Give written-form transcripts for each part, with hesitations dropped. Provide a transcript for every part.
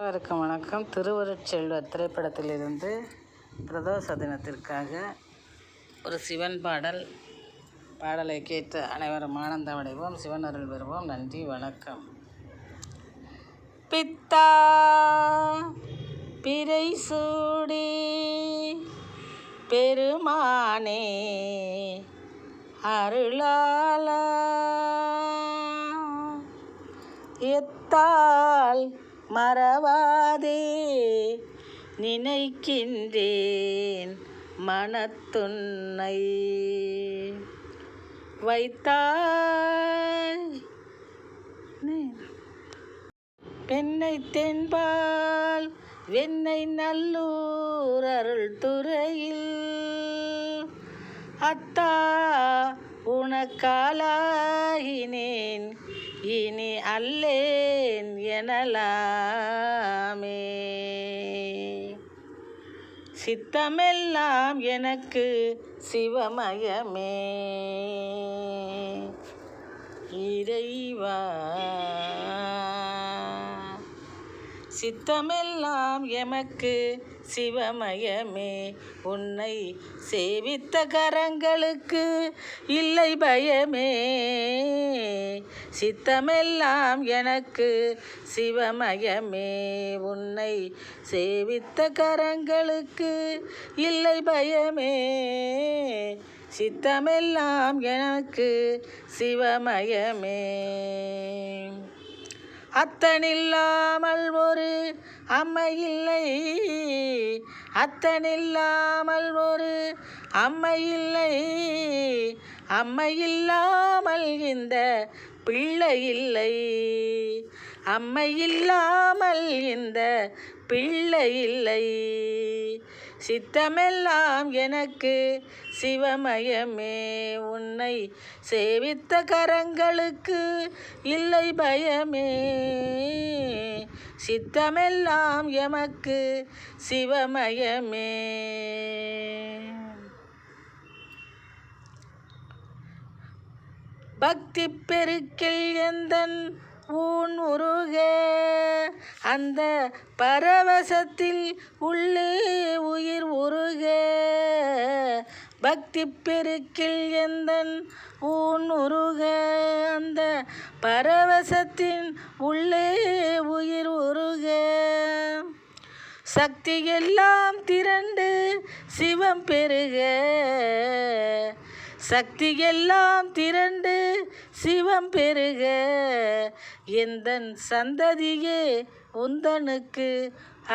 அனைவருக்கும் வணக்கம். திருவருட்செல்வர் திரைப்படத்திலிருந்து பிரதோஷ தினத்திற்காக ஒரு சிவன் பாடலை கேட்டு அனைவரும் ஆனந்தம் அடைவோம், சிவன் அருள் பெறுவோம். நன்றி, வணக்கம். பித்தா பிறை சூடி பெருமானே அருளாலா எத்தால் மறவாதே நினைக்கின்றேன் மனத்துன்னை வைத்தாய் பெண்ணை தென்பால் வெண்ணை நல்லூர் அருள் துறையில் அத்தா உனக்காலாகினேன் இனி அல்லேன் எனலாமே. சித்தமெல்லாம் எனக்கு சிவமயமே இறைவா, சித்தமெல்லாம் எமக்கு சிவமயமே. உன்னை சேவித்த கரங்களுக்கு இல்லை பயமே. சித்தமெல்லாம் எனக்கு சிவமயமே. உன்னை சேவித்த கரங்களுக்கு இல்லை பயமே. சித்தமெல்லாம் எனக்கு சிவமயமே. அத்தனில்லாமல் ஒரு அம்மை இல்லை, அத்தனில்லாமல் ஒரு அம்மை இல்லை, அம்மை இல்லாமல் இந்த பிள்ளை இல்லை, அம்மை இல்லாமல் இந்த பிள்ளை இல்லை. சித்தமெல்லாம் எனக்கு சிவமயமே. உன்னை சேவித்த கரங்களுக்கு இல்லை பயமே. சித்தமெல்லாம் எமக்கு சிவமயமே. பக்தி பெருக்கில் எந்தன் ஊன் உருக அந்த பரவசத்தில் உள்ளே உயிர் உருக. பக்தி பெருக்கில் எந்தன் ஊன் உருக அந்த பரவசத்தின் உள்ளே உயிர் உருக. சக்தி எல்லாம் திரண்டு சிவம் பெருக, சக்தி எல்லாம் திரண்டு சிவம் பெருக. எந்தன் சந்ததியே உந்தனுக்கு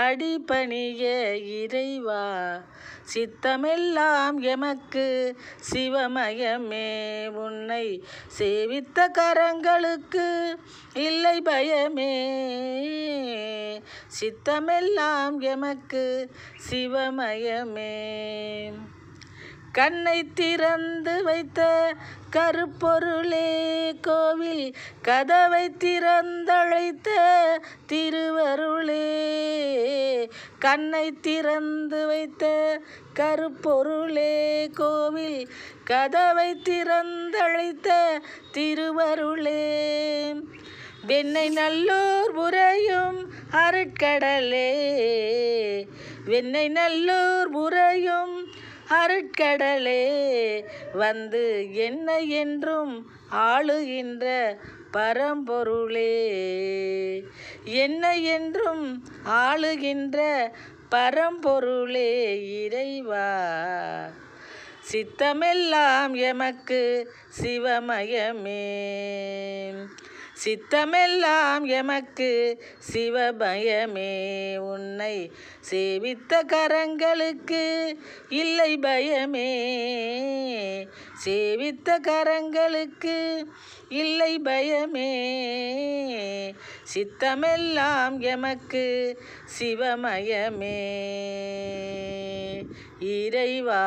அடிபணிய இறைவா. சித்தமெல்லாம் எமக்கு சிவமயமே. உன்னை சேவித்த கரங்களுக்கு இல்லை பயமே. சித்தமெல்லாம் எமக்கு சிவமயமே. கண்ணை திறந்து வைத்த கருப்பொருளே கோவில் கதவை திறந்தழைத்த திருவருளே. கண்ணை திறந்து வைத்த கருப்பொருளே கோவில் கதவை திறந்தழைத்த திருவருளே. வெண்ணை நல்லூர் உறையும் அருட்கடலே, வெண்ணை நல்லூர் உறையும் அருட்கடலே. வந்து என்னை என்றும் ஆளுகின்ற பரம்பொருளே, என்னை என்றும் ஆளுகின்ற பரம்பொருளே இறைவா. சித்தமெல்லாம் எமக்கு சிவமயமே. சித்தமெல்லாம் எமக்கு சிவபயமே. உன்னை சேவித்த கரங்களுக்கு இல்லை பயமே. சேவித்த கரங்களுக்கு இல்லை பயமே. சித்தமெல்லாம் எமக்கு சிவமயமே இறைவா.